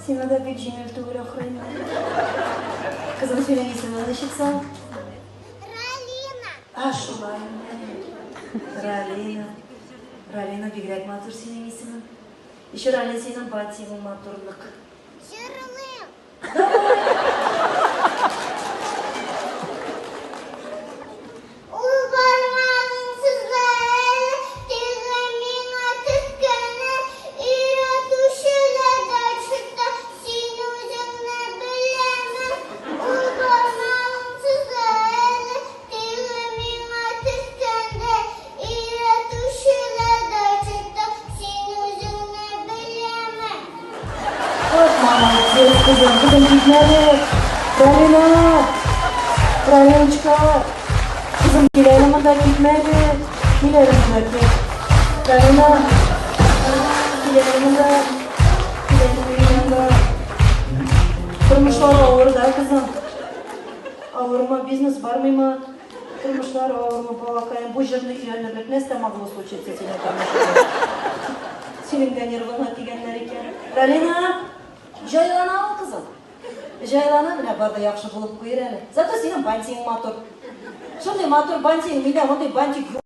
Сен да бек жеңіл түгіл ақырайын. Қызым сөйлемейсің, оны шықса? Ралина. Шулай. Ралина. Ралина бигрәк матур синең исемең. Еще Ралина синең батигың матурлык. Жырлым. Ул бармагың сызлары, тегемин атысканы, өйрәтүчеләрдә чыкта, син үзеңне беләмен. Ул бармагың сызлары, тегемин атысканы, өйрәтүчеләрдә чыкта, син үзеңне беләмен. Молодец, кызым китмәде. Ралина. Ралиночка. Кызым киләле монда китмәде. Киләле монда кит. Ралина. Киләле монда. Киләле монда. Тормышлар авыр да, кызым. Авырма, бизнес бармыймы? Тормышлар авырмы, балакаем. Бу җырны өйрәнерлек нәрсә могло случиться синең тормышыңда? Синең дә нервыңа тигәннәр икән. Ралина. Жайлана ал, кызым. Жайлана, менә барда яхшы булып куер әле. Зато синең бантигың матур. Шундай матур бантигың, миндә мондай бантик юк.